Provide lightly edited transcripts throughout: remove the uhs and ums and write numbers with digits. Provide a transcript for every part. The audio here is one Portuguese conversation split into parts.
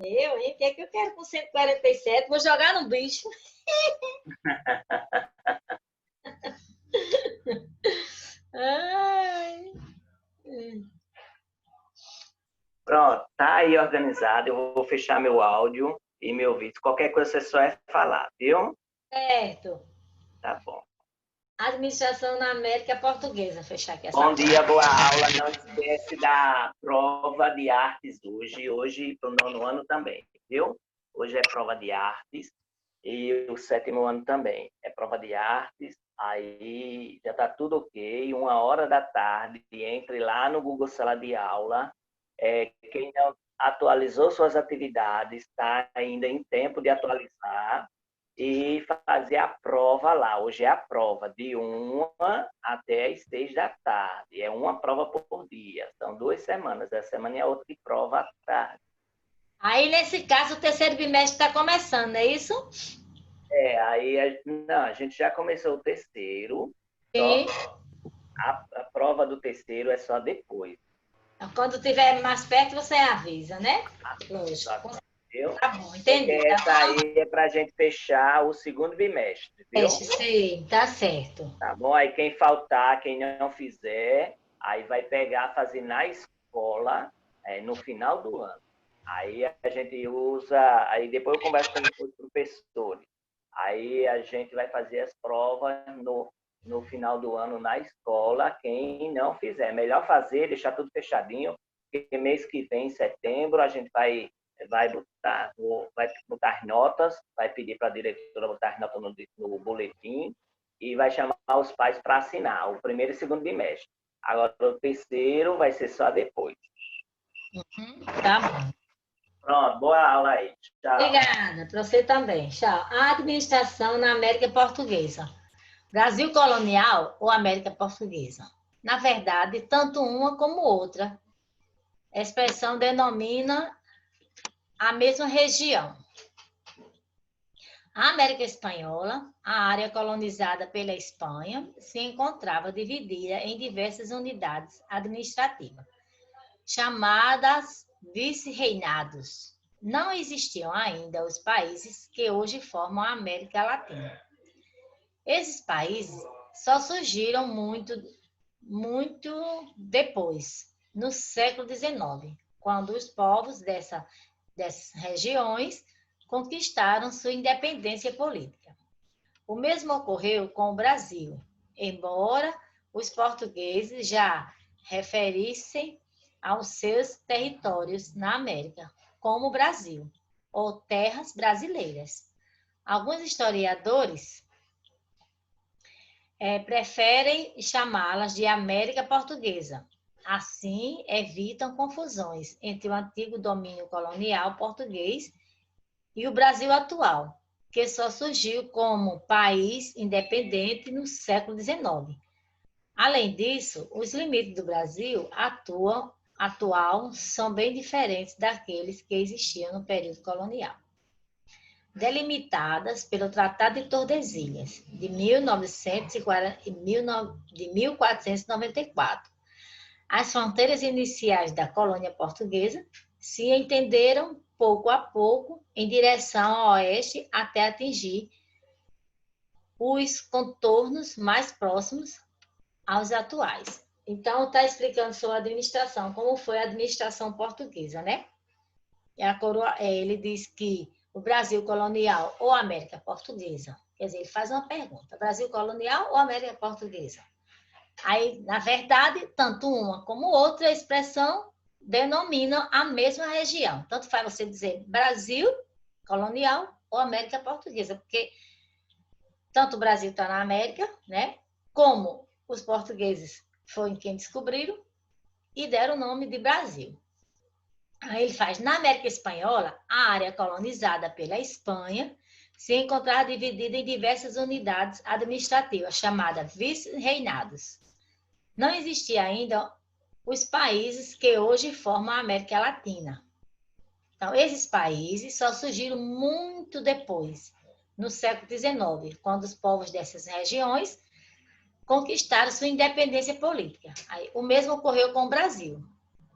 Eu, hein? O que é que eu quero com 147? Vou jogar no bicho. Ai. Pronto, tá aí organizado. Eu vou fechar meu áudio e meu vídeo. Qualquer coisa você só é falar, viu? Certo. Tá bom. Administração na América Portuguesa. Fechar aqui essa Bom parte. dia, boa aula. Não esquece da prova de artes hoje. Hoje para o nono ano também, viu? Hoje é prova de artes e o sétimo ano também. É prova de artes. Aí já está tudo ok. 1 hora da tarde, entre lá no Google Sala de Aula. Quem não atualizou suas atividades está ainda em tempo de atualizar e fazer a prova lá. Hoje é a prova de 1 até as 6 da tarde. É uma prova por dia. São 2 semanas. Essa semana é a outra prova à tarde. Aí, nesse caso, o terceiro bimestre está começando, não é isso? Aí não, a gente já começou o terceiro, Sim. só a prova do terceiro é só depois. Quando tiver mais perto, você avisa, né? Lógico. Viu? Tá bom, Porque entendi. Tá essa bom? aí é para a gente fechar o segundo bimestre, viu? Sim, tá certo. Tá bom? Aí quem faltar, quem não fizer, aí vai pegar, fazer na escola, no final do ano. Aí a gente usa, aí depois eu converso com os professores. Aí a gente vai fazer as provas no final do ano na escola, quem não fizer. É melhor fazer, deixar tudo fechadinho, porque mês que vem, em setembro, a gente vai botar as notas, vai pedir para a diretora botar as notas no boletim, e vai chamar os pais para assinar o primeiro e segundo bimestre. Agora, o terceiro vai ser só depois. Tá bom. Pronto, boa aula aí. Tchau. Obrigada, para você também. Tchau. A administração na América Portuguesa. Brasil colonial ou América Portuguesa? Na verdade, tanto uma como outra. A expressão denomina a mesma região. A América Espanhola, a área colonizada pela Espanha, se encontrava dividida em diversas unidades administrativas, chamadas vice-reinados. Não existiam ainda os países que hoje formam a América Latina. Esses países só surgiram muito depois, no século XIX, quando os povos dessas regiões conquistaram sua independência política. O mesmo ocorreu com o Brasil, embora os portugueses já referissem aos seus territórios na América como Brasil, ou terras brasileiras. Alguns historiadores preferem chamá-las de América Portuguesa. Assim, evitam confusões entre o antigo domínio colonial português e o Brasil atual, que só surgiu como país independente no século XIX. Além disso, os limites do Brasil atual são bem diferentes daqueles que existiam no período colonial. Delimitadas pelo Tratado de Tordesilhas, de 1494. As fronteiras iniciais da colônia portuguesa se entenderam pouco a pouco em direção ao oeste até atingir os contornos mais próximos aos atuais. Então, está explicando sobre a administração, como foi a administração portuguesa, né? Ele diz que o Brasil colonial ou América Portuguesa? Quer dizer, ele faz uma pergunta: Brasil colonial ou América Portuguesa? Aí, na verdade, tanto uma como outra expressão denominam a mesma região. Tanto faz você dizer Brasil colonial ou América Portuguesa, porque tanto o Brasil está na América, né? Como os portugueses foram quem descobriram e deram o nome de Brasil. Aí ele faz, na América Espanhola, a área colonizada pela Espanha se encontrava dividida em diversas unidades administrativas, chamadas vice-reinados. Não existia ainda os países que hoje formam a América Latina. Então, esses países só surgiram muito depois, no século XIX, quando os povos dessas regiões conquistaram sua independência política. Aí, o mesmo ocorreu com o Brasil.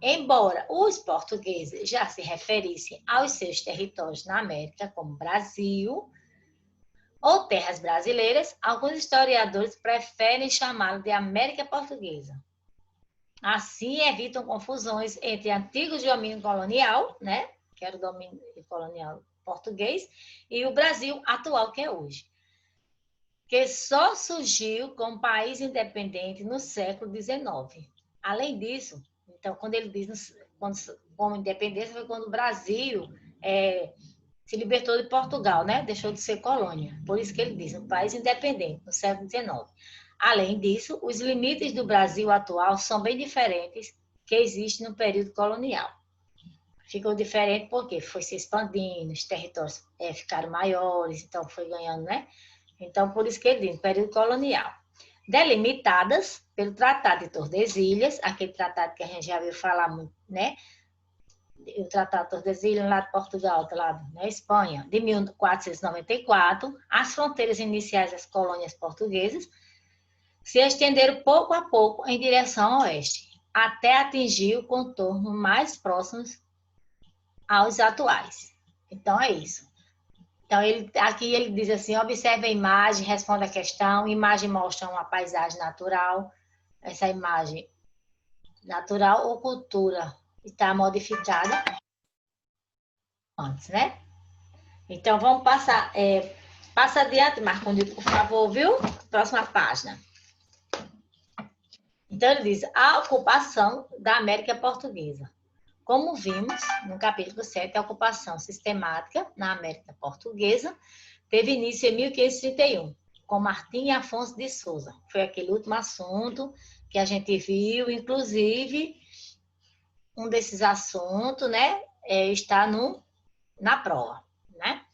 Embora os portugueses já se referissem aos seus territórios na América como Brasil ou terras brasileiras, alguns historiadores preferem chamá-lo de América Portuguesa. Assim, evitam confusões entre antigo domínio colonial, né, que era o domínio colonial português, e o Brasil atual, que é hoje, que só surgiu como país independente no século XIX. Além disso, então, quando ele diz como independência, foi quando o Brasil se libertou de Portugal, né? Deixou de ser colônia. Por isso que ele diz, um país independente, no século XIX. Além disso, os limites do Brasil atual são bem diferentes que existem no período colonial. Ficou diferente porque foi se expandindo, os territórios ficaram maiores, então foi ganhando, né? Então, por isso que ele diz, período colonial. Delimitadas pelo Tratado de Tordesilhas, aquele tratado que a gente já ouviu falar muito, né? O Tratado de Tordesilhas, lá de Portugal, lá da Espanha, de 1494, as fronteiras iniciais das colônias portuguesas se estenderam pouco a pouco em direção ao oeste, até atingir o contorno mais próximos aos atuais. Então, é isso. Então, aqui ele diz assim, observe a imagem, responda a questão, a imagem mostra uma paisagem natural, essa imagem natural ou cultura está modificada antes, né? Então, vamos passar, passa adiante, Marcondes, por favor, viu? Próxima página. Então, ele diz, a ocupação da América Portuguesa. Como vimos no capítulo 7, a ocupação sistemática na América Portuguesa teve início em 1531, com Martim Afonso de Souza. Foi aquele último assunto que a gente viu, inclusive, um desses assuntos, né, está na prova, né?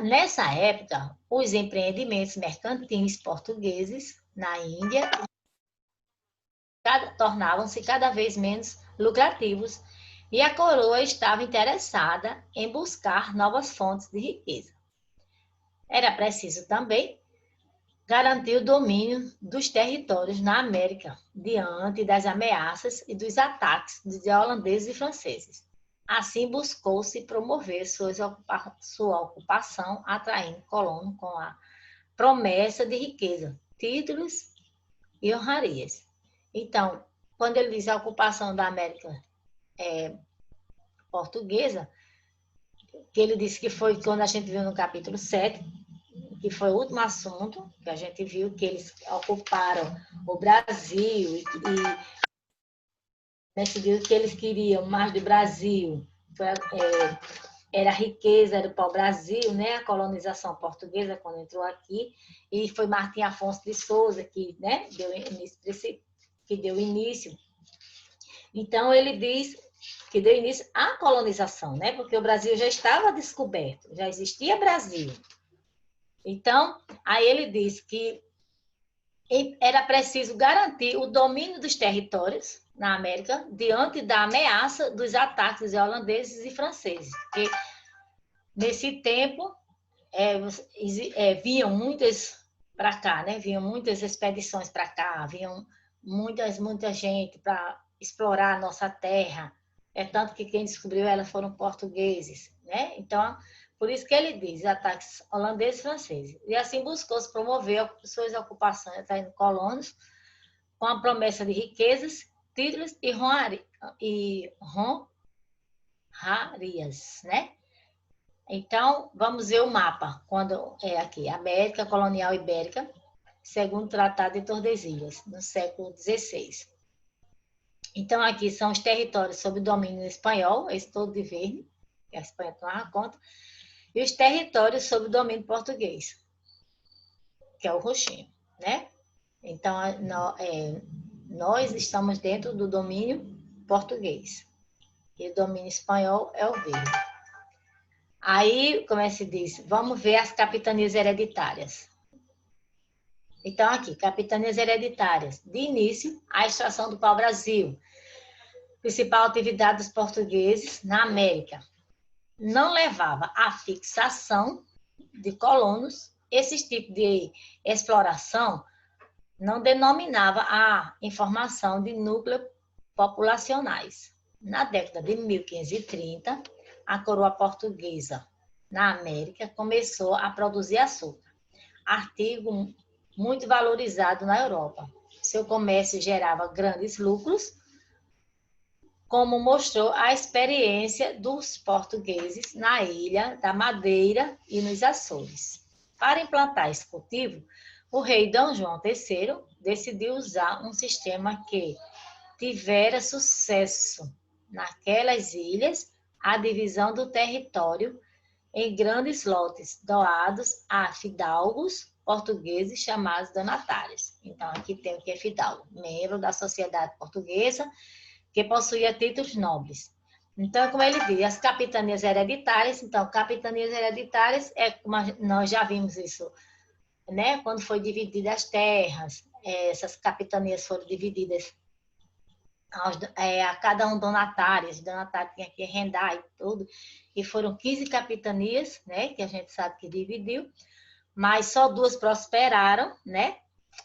Nessa época, os empreendimentos mercantis portugueses na Índia tornavam-se cada vez menos lucrativos e a coroa estava interessada em buscar novas fontes de riqueza. Era preciso também garantir o domínio dos territórios na América diante das ameaças e dos ataques de holandeses e franceses. Assim, buscou-se promover sua ocupação, atraindo colonos com a promessa de riqueza, títulos e honrarias. Então, quando ele diz a ocupação da América portuguesa, que ele disse que foi quando a gente viu no capítulo 7, que foi o último assunto, que a gente viu que eles ocuparam o Brasil e decidiram que eles queriam mais do Brasil, era a riqueza, era o pau-brasil, né? A colonização portuguesa, quando entrou aqui, e foi Martim Afonso de Souza que, né, deu início. Então, ele diz que deu início à colonização, né? Porque o Brasil já estava descoberto, já existia Brasil. Então, aí ele diz que era preciso garantir o domínio dos territórios na América diante da ameaça dos ataques de holandeses e franceses. Porque nesse tempo vinham muitas para cá, né? Vinham muitas expedições para cá, vinham muita gente para explorar a nossa terra. É tanto que quem descobriu ela foram portugueses, né? Então, por isso que ele diz ataques holandeses e franceses. E assim buscou-se promover suas ocupações, atraindo colonos, com a promessa de riquezas, títulos e honrarias, né? Então, vamos ver o mapa, quando é aqui, América Colonial Ibérica, segundo o Tratado de Tordesilhas, no século XVI. Então, aqui são os territórios sob domínio espanhol, esse todo de verde, que a Espanha tomava conta, e os territórios sob domínio português, que é o roxinho, né? Então, nós estamos dentro do domínio português, e o domínio espanhol é o verde. Aí, como é que se diz? Vamos ver as capitanias hereditárias. Então, aqui, capitanias hereditárias. De início, a extração do pau-brasil, principal atividade dos portugueses na América. Não levava à fixação de colonos. Esse tipo de exploração não denominava a informação de núcleo populacionais. Na década de 1530, a coroa portuguesa na América começou a produzir açúcar, artigo muito valorizado na Europa. Seu comércio gerava grandes lucros, como mostrou a experiência dos portugueses na Ilha da Madeira e nos Açores. Para implantar esse cultivo, o rei Dom João III decidiu usar um sistema que tivera sucesso naquelas ilhas, a divisão do território em grandes lotes doados a fidalgos portugueses chamados donatários. Então, aqui tem o que é fidalgo, membro da sociedade portuguesa que possuía títulos nobres. Então, como ele diz, as capitanias hereditárias. Então, capitanias hereditárias é como nós já vimos isso, né? Quando foi dividida as terras, essas capitanias foram divididas a cada um donatário, os donatários tinham que arrendar e tudo, e foram 15 capitanias, né, que a gente sabe que dividiu, mas só 2 prosperaram, né?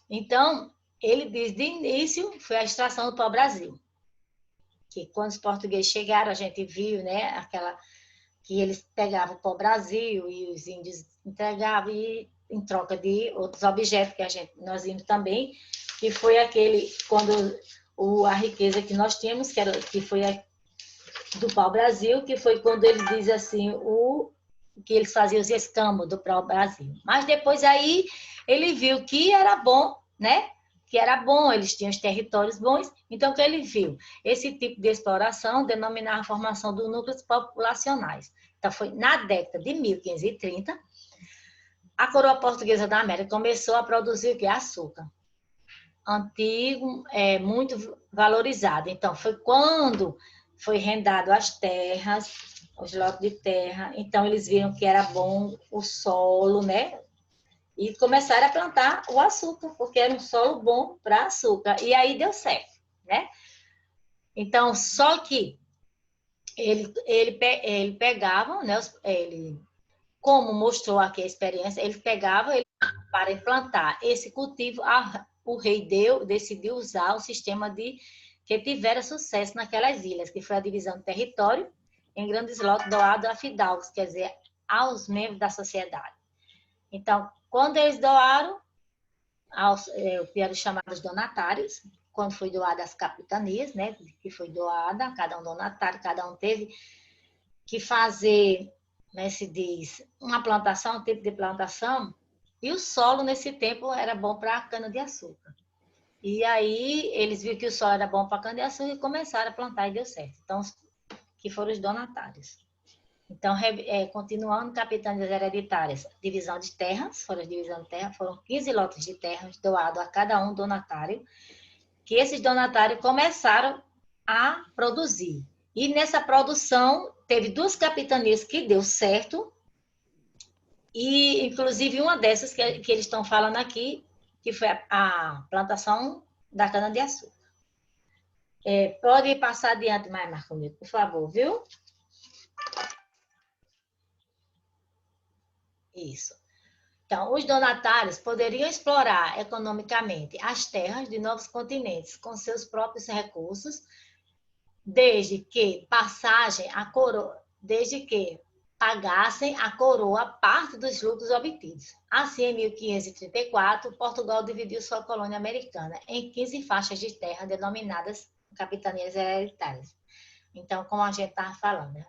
Então, ele diz, de início, foi a extração do pau-brasil, que quando os portugueses chegaram, a gente viu, né, aquela que eles pegavam o pau-brasil e os índios entregavam e, em troca de outros objetos que nós vimos também, que foi aquele, quando a riqueza que nós tínhamos, que foi do pau-brasil, que foi quando ele diz assim, que eles faziam os escambos do pau-brasil. Mas depois aí ele viu que era bom, né? Que era bom, eles tinham os territórios bons. Então, o que ele viu? Esse tipo de exploração denominava a formação dos núcleos populacionais. Então, foi na década de 1530, a coroa portuguesa da América começou a produzir o que? Açúcar. Antigo, muito valorizado. Então, foi quando foi rendado as terras, os lotes de terra. Então, eles viram que era bom o solo, né? E começaram a plantar o açúcar, porque era um solo bom para açúcar. E aí deu certo, né? Então, só que ele pegava, né? Como mostrou aqui a experiência, ele pegava para implantar esse cultivo. O rei decidiu usar o sistema que tivera sucesso naquelas ilhas, que foi a divisão do território em grandes lotes doados a fidalgos, quer dizer, aos membros da sociedade. Então, quando eles doaram, que eram chamados donatários, quando foi doada as capitanias, né, que foi doada, cada um donatário, cada um teve que fazer, né, se diz, uma plantação, um tipo de plantação, e o solo nesse tempo era bom para a cana-de-açúcar. E aí eles viram que o solo era bom para a cana-de-açúcar e começaram a plantar e deu certo. Então, que foram os donatários. Então, continuando, capitanias hereditárias, divisão de terras, foram 15 lotes de terras doados a cada um donatário, que esses donatários começaram a produzir. E nessa produção, teve 2 capitanias que deu certo, e inclusive uma dessas que eles estão falando aqui, que foi a plantação da cana-de-açúcar. Pode passar adiante mais, Marco Nilton, por favor, viu? Isso. Então, os donatários poderiam explorar economicamente as terras de novos continentes com seus próprios recursos, desde que pagassem a coroa parte dos lucros obtidos. Assim, em 1534, Portugal dividiu sua colônia americana em 15 faixas de terra denominadas capitanias hereditárias. Então, como a gente estava falando, né?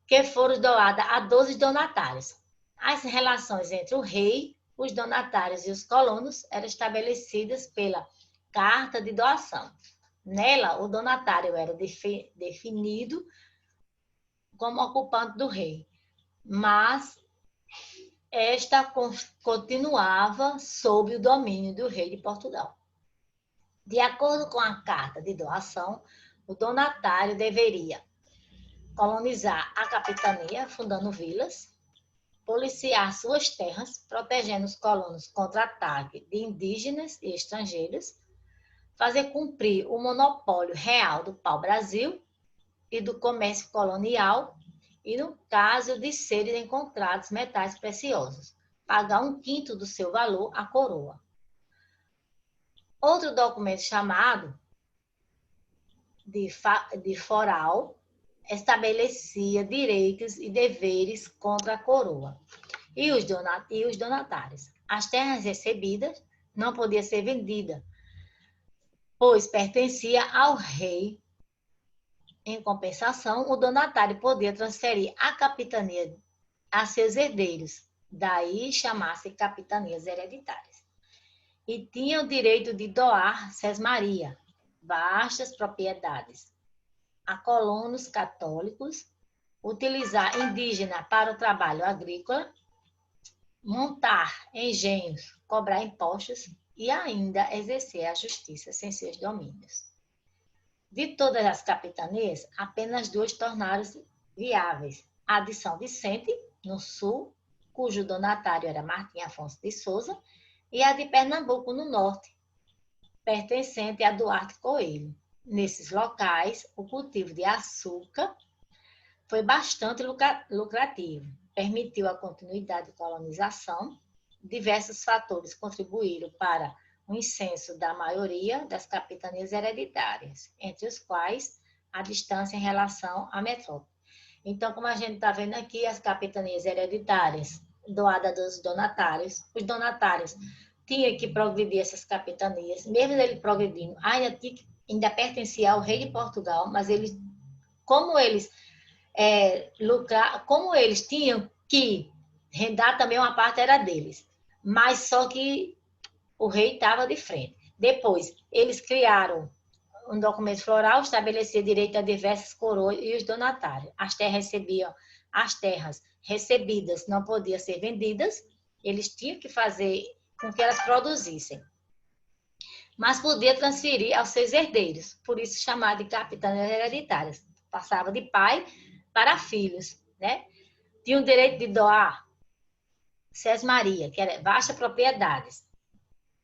Que foram doadas a 12 donatários. As relações entre o rei, os donatários e os colonos eram estabelecidas pela carta de doação. Nela, o donatário era definido como ocupante do rei, mas esta continuava sob o domínio do rei de Portugal. De acordo com a carta de doação, o donatário deveria colonizar a capitania, fundando vilas, policiar suas terras, protegendo os colonos contra ataque de indígenas e estrangeiros, fazer cumprir o monopólio real do pau-brasil e do comércio colonial, e no caso de serem encontrados metais preciosos, pagar 1/5 do seu valor à coroa. Outro documento chamado de foral estabelecia direitos e deveres contra a coroa e os donatários. As terras recebidas não podiam ser vendidas, pois pertencia ao rei. Em compensação, o donatário podia transferir a capitania a seus herdeiros, daí chamar-se capitanias hereditárias. E tinha o direito de doar sesmaria, vastas propriedades, a colonos católicos, utilizar indígena para o trabalho agrícola, montar engenhos, cobrar impostos e ainda exercer a justiça sem seus domínios. De todas as capitanias, apenas 2 tornaram-se viáveis. A de São Vicente, no sul, cujo donatário era Martim Afonso de Souza, e a de Pernambuco, no norte, pertencente a Duarte Coelho. Nesses locais, o cultivo de açúcar foi bastante lucrativo, permitiu a continuidade de colonização. Diversos fatores contribuíram para o incenso da maioria das capitanias hereditárias, entre os quais a distância em relação à metrópole. Então, como a gente está vendo aqui, as capitanias hereditárias doadas dos donatários, os donatários tinham que progredir essas capitanias, mesmo ele progredindo, ainda pertencia ao rei de Portugal, mas como eles tinham que rendar, também uma parte era deles, mas só que o rei estava de frente. Depois, eles criaram um documento floral, estabelecia direito a diversas coroas e os donatários. As terras recebidas não podiam ser vendidas, eles tinham que fazer com que elas produzissem. Mas podia transferir aos seus herdeiros, por isso chamado de capitanias hereditárias. Passava de pai para filhos, né? Tinha o direito de doar sesmaria, que era vastas propriedades.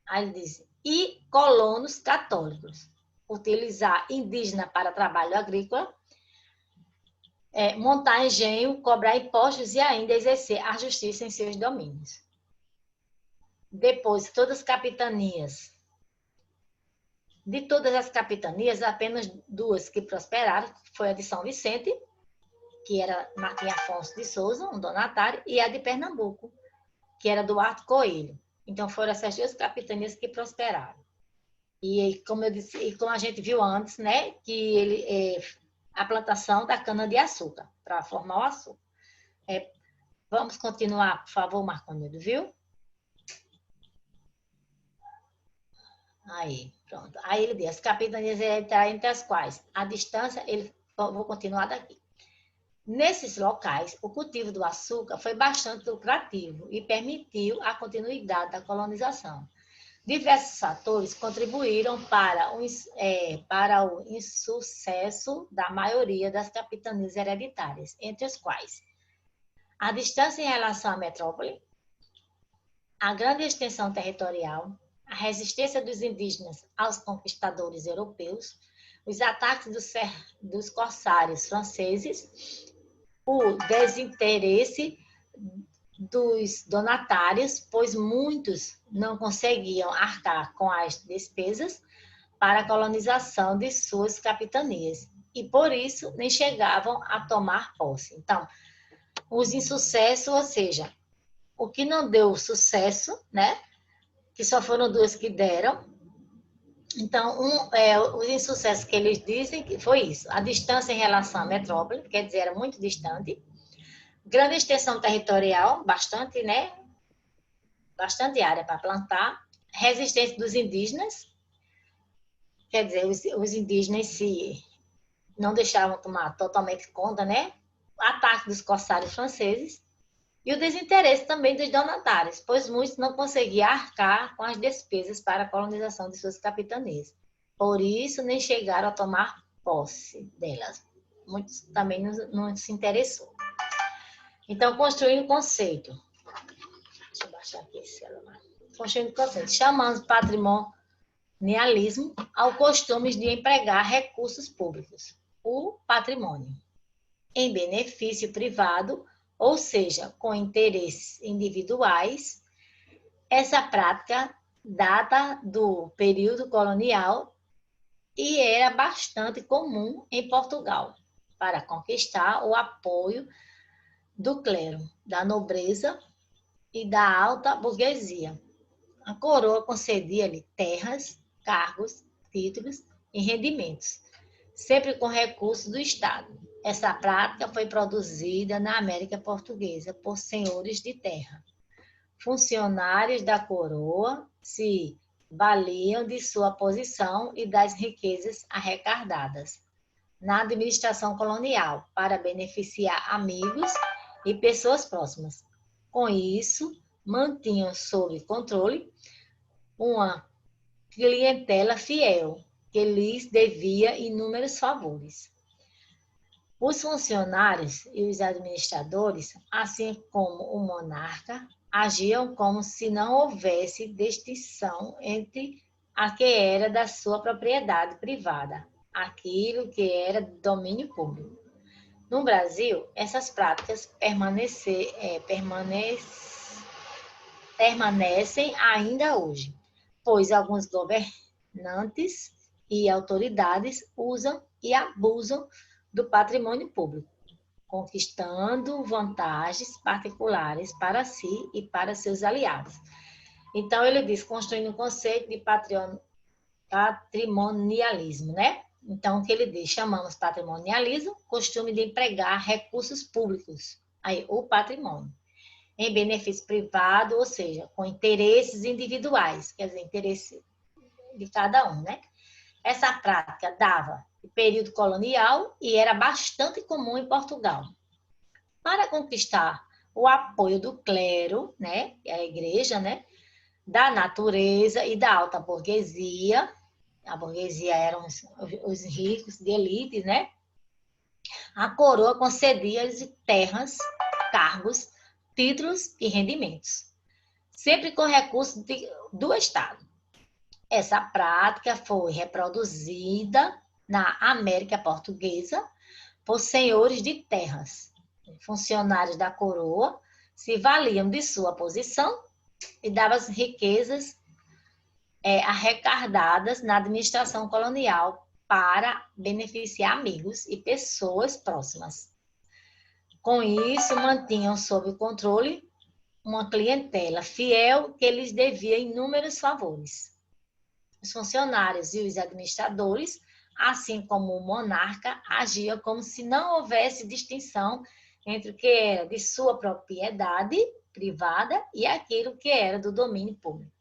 Aí ele diz, e colonos católicos, utilizar indígena para trabalho agrícola, montar engenho, cobrar impostos e ainda exercer a justiça em seus domínios. Depois, de todas as capitanias, apenas 2 que prosperaram, foi a de São Vicente, que era Martim Afonso de Souza, um donatário, e a de Pernambuco, que era Duarte Coelho. Então, foram essas 2 capitanias que prosperaram. E como eu disse, e como a gente viu antes, né, que a plantação da cana-de-açúcar, para formar o açúcar. Vamos continuar, por favor, Marconildo, viu? Aí, pronto. Aí ele diz, as capitanias hereditárias entre as quais a distância, vou continuar daqui. Nesses locais, o cultivo do açúcar foi bastante lucrativo e permitiu a continuidade da colonização. Diversos fatores contribuíram para o insucesso da maioria das capitanias hereditárias, entre os quais a distância em relação à metrópole, a grande extensão territorial, a resistência dos indígenas aos conquistadores europeus, os ataques dos corsários franceses, o desinteresse dos donatários, pois muitos não conseguiam arcar com as despesas para a colonização de suas capitanias e, por isso, nem chegavam a tomar posse. Então, os insucessos, ou seja, o que não deu sucesso, né? Que só foram 2 que deram. Então, os insucessos que eles dizem que foi isso. A distância em relação à metrópole, quer dizer, era muito distante. Grande extensão territorial, bastante, né? Bastante área para plantar. Resistência dos indígenas, quer dizer, os indígenas se não deixavam tomar totalmente conta, né? Ataque dos corsários franceses. E o desinteresse também dos donatários, pois muitos não conseguiam arcar com as despesas para a colonização de suas capitanias. Por isso, nem chegaram a tomar posse delas. Muitos também não se interessou. Então, construindo o conceito. Deixa eu baixar aqui esse celular. Construindo o conceito. Chamamos patrimonialismo ao costume de empregar recursos públicos, o patrimônio, em benefício privado, ou seja, com interesses individuais. Essa prática data do período colonial e era bastante comum em Portugal, para conquistar o apoio do clero, da nobreza e da alta burguesia. A coroa concedia-lhe terras, cargos, títulos e rendimentos, sempre com recursos do Estado. Essa prática foi produzida na América Portuguesa por senhores de terra. Funcionários da coroa se valiam de sua posição e das riquezas arrecadadas na administração colonial para beneficiar amigos e pessoas próximas. Com isso, mantinham sob controle uma clientela fiel que lhes devia inúmeros favores. Os funcionários e os administradores, assim como o monarca, agiam como se não houvesse distinção entre a que era da sua propriedade privada, aquilo que era domínio público. No Brasil, essas práticas permanecem ainda hoje, pois alguns governantes e autoridades usam e abusam do patrimônio público, conquistando vantagens particulares para si e para seus aliados. Então, ele diz, construindo um conceito de patrimonialismo, né? Então, o que ele diz? Chamamos patrimonialismo, costume de empregar recursos públicos, aí, o patrimônio, em benefício privado, ou seja, com interesses individuais, quer dizer, interesse de cada um, né? Essa prática dava no período colonial e era bastante comum em Portugal. Para conquistar o apoio do clero, né, a igreja, né, da natureza e da alta burguesia, a burguesia eram os ricos de elite, né? A coroa concedia-lhes terras, cargos, títulos e rendimentos, sempre com recursos do Estado. Essa prática foi reproduzida na América Portuguesa por senhores de terras. Funcionários da coroa se valiam de sua posição e davam as riquezas arrecadadas na administração colonial para beneficiar amigos e pessoas próximas. Com isso, mantinham sob controle uma clientela fiel que lhes devia inúmeros favores. Os funcionários e os administradores, assim como o monarca, agiam como se não houvesse distinção entre o que era de sua propriedade privada e aquilo que era do domínio público.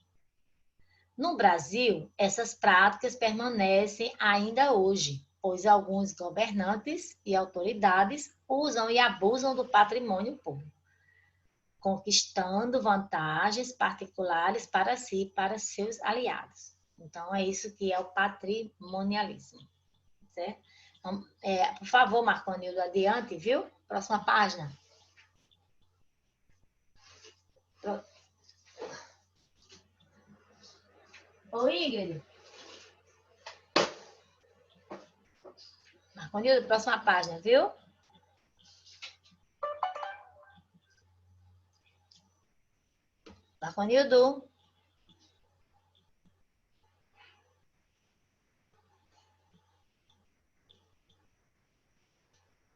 No Brasil, essas práticas permanecem ainda hoje, pois alguns governantes e autoridades usam e abusam do patrimônio público, conquistando vantagens particulares para si e para seus aliados. Então, é isso que é o patrimonialismo, certo? Então, por favor, Marconildo, adiante, viu? Próxima página. Ô, Ingrid. Marconildo, próxima página, viu? Marconildo.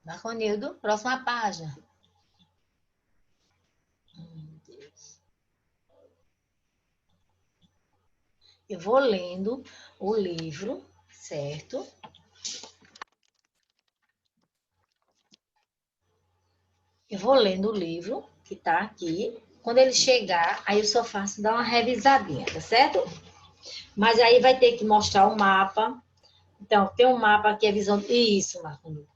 Marconildo, próxima página. Eu vou lendo o livro, certo? Eu vou lendo o livro, que tá aqui. Quando ele chegar, aí eu só faço dar uma revisadinha, tá certo? Mas aí vai ter que mostrar o mapa. Então, tem um mapa aqui, a visão... Isso, Marco.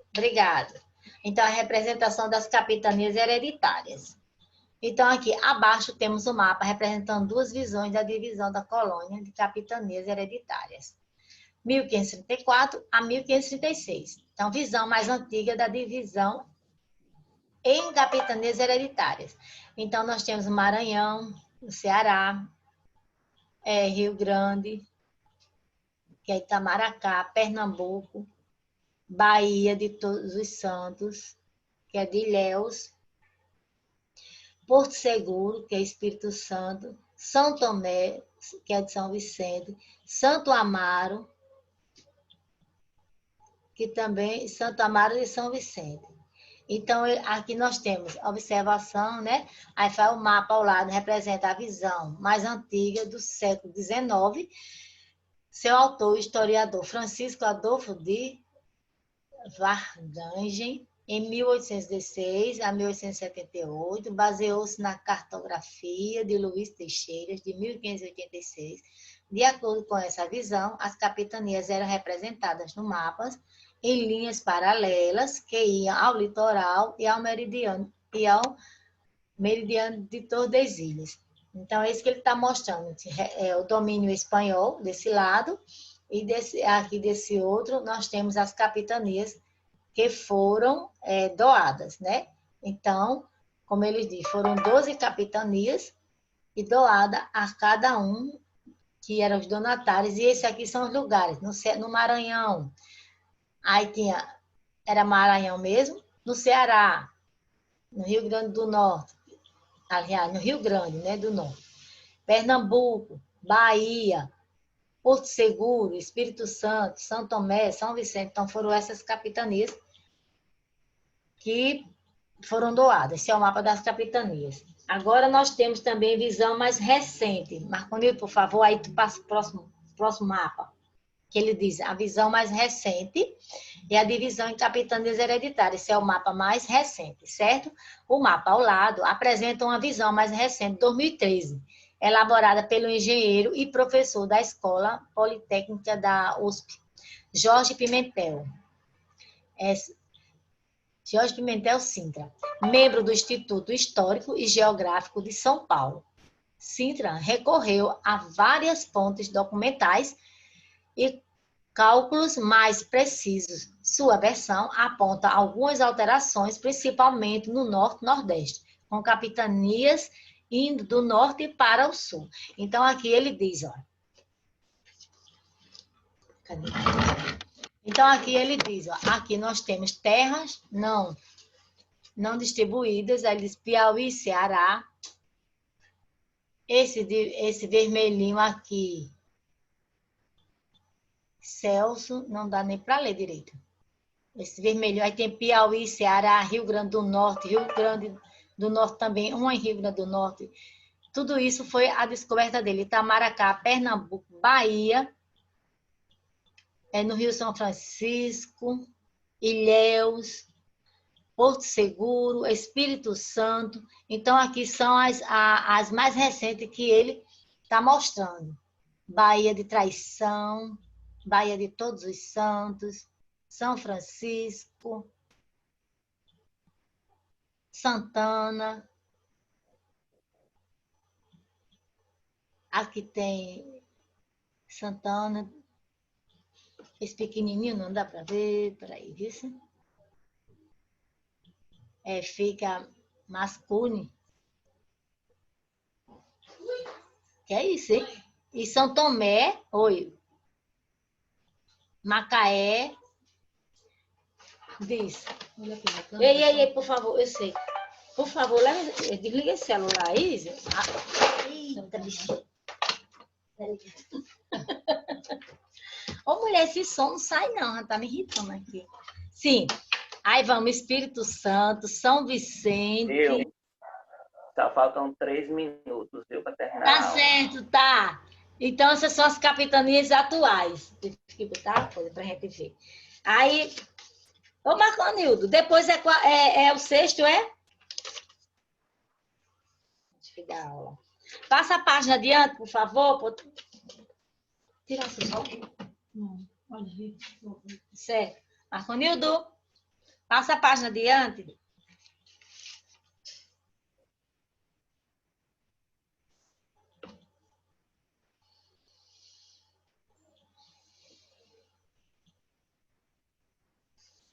Obrigada. Então, a representação das capitanias hereditárias. Então, aqui abaixo temos o mapa representando duas visões da divisão da colônia de capitanias hereditárias. 1534 a 1536. Então, visão mais antiga da divisão em capitanias hereditárias. Então, nós temos o Maranhão, o Ceará, Rio Grande, que é Itamaracá, Pernambuco, Bahia de Todos os Santos, que é de Ilhéus, Porto Seguro, que é Espírito Santo, São Tomé, que é de São Vicente, Santo Amaro, que também Santa Amaro de São Vicente. Então, aqui nós temos observação, né? Aí faz o mapa ao lado, representa a visão mais antiga do século XIX. Seu autor, o historiador Francisco Adolfo de Vardangen, em 1816 a 1878, baseou-se na cartografia de Luiz Teixeira, de 1586. De acordo com essa visão, as capitanias eram representadas no mapa em linhas paralelas que iam ao litoral e ao meridiano de Tordesilhas. Então, é isso que ele está mostrando. É o domínio espanhol desse lado e aqui desse outro nós temos as capitanias que foram doadas, né? Então, como eles dizem, foram 12 capitanias e doada a cada um que eram os donatários. E esse aqui são os lugares, no Maranhão. Aí era Maranhão mesmo, no Ceará, no Rio Grande do Norte, aliás, no Rio Grande, né, do Norte, Pernambuco, Bahia, Porto Seguro, Espírito Santo, São Tomé, São Vicente. Então, foram essas capitanias que foram doadas. Esse é o mapa das capitanias. Agora, nós temos também visão mais recente. Marconildo, por favor, aí tu passa o próximo mapa, que ele diz a visão mais recente e a divisão em capitanias hereditárias. Esse é o mapa mais recente, certo? O mapa ao lado apresenta uma visão mais recente, 2013, elaborada pelo engenheiro e professor da Escola Politécnica da USP, Jorge Pimentel. Jorge Pimentel Sintra, membro do Instituto Histórico e Geográfico de São Paulo. Sintra recorreu a várias fontes documentais e cálculos mais precisos. Sua versão aponta algumas alterações, principalmente no Norte-Nordeste, com capitanias indo do norte para o sul. Então, aqui ele diz, ó. Cadê? Então, aqui ele diz, ó, aqui nós temos terras não distribuídas, aí diz Piauí, Ceará. Esse vermelhinho aqui, Celso, não dá nem para ler direito. Esse vermelho, aí tem Piauí, Ceará, Rio Grande do Norte, Rio Grande do Norte também, um em Rio Grande do Norte. Tudo isso foi a descoberta dele. Itamaracá, Pernambuco, Bahia, no Rio São Francisco, Ilhéus, Porto Seguro, Espírito Santo. Então, aqui são as mais recentes que ele está mostrando. Bahia de Traição, Bahia de Todos os Santos, São Francisco, Santana. Aqui tem Santana. Esse pequenininho não dá para ver. Peraí, isso. Fica Mascune. Que é isso, hein? E São Tomé, oi. Macaé. Diz. Ei, por favor, eu sei. Por favor, desliga esse celular aí. Eita, bichinho. Ô, mulher, esse som não sai não, já tá me irritando aqui. Sim. Aí vamos, Espírito Santo, São Vicente. Só faltam 3 minutos, viu, para terminar. Tá certo, tá. Então, essas são as capitanias atuais. Tive que botar a coisa pra gente ver. Aí, ô Marconildo, depois é o sexto, é? Deixa eu dar aula. Passa a página adiante, por favor. Tirar esse som. Não, pode vir. Certo. Marconildo, passa a página adiante.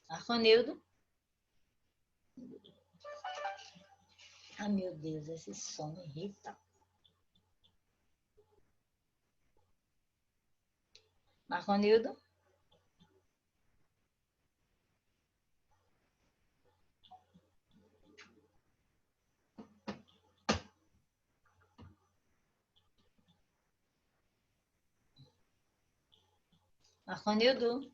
Marconildo. Ah, meu Deus, esse som me irrita. Marconildo. Marconildo.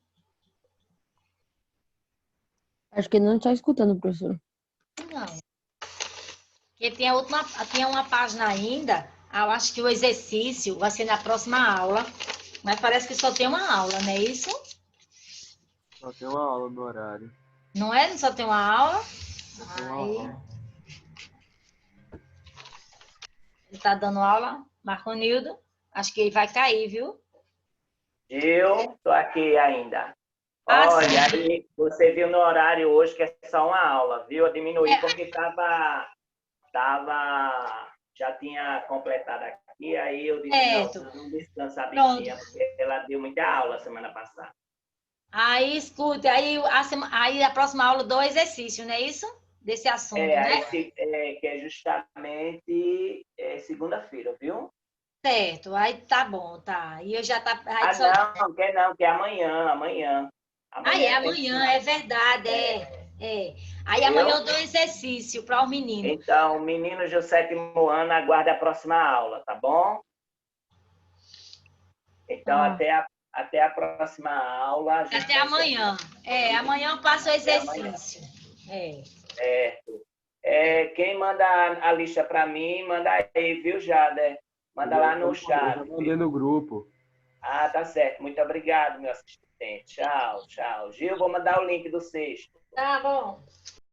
Acho que ele não está escutando, professor. Não. Porque tinha uma página ainda, eu acho que o exercício vai ser na próxima aula, mas parece que só tem uma aula, não é isso? Só tem uma aula no horário. Não é? Só tem uma aula? Só tem uma Aí, aula. ele tá dando aula, Marconildo. Acho que ele vai cair, viu? Eu tô aqui ainda. Ah, Olha, sim. aí você viu no horário hoje que é só uma aula, viu? Eu diminuí porque já tinha completado aqui, aí eu disse, Certo. não descansa a Pronto. bichinha, porque ela deu muita aula semana passada. Aí, escute, aí a próxima aula do exercício, não é isso? Desse assunto, né? Que é justamente segunda-feira, viu? Certo, aí tá bom, tá. E eu já tá. Aí só... Não, que é amanhã, amanhã. Aí é Amanhã tem amanhã, é verdade, é. Aí amanhã eu viu? dou exercício para os meninos. Então, meninos do 7º ano, aguarde a próxima aula, tá bom? Então, até a próxima aula. A gente Até vai amanhã. Amanhã eu passo o até amanhã. exercício. É. Certo. Quem manda a lista para mim, manda aí, viu, Jader? Manda lá no Eu chat. já mandei no grupo. Ah, tá certo. Muito obrigado, meu assistente. Tchau, tchau. Gil, vou mandar o link do sexto. Tá bom.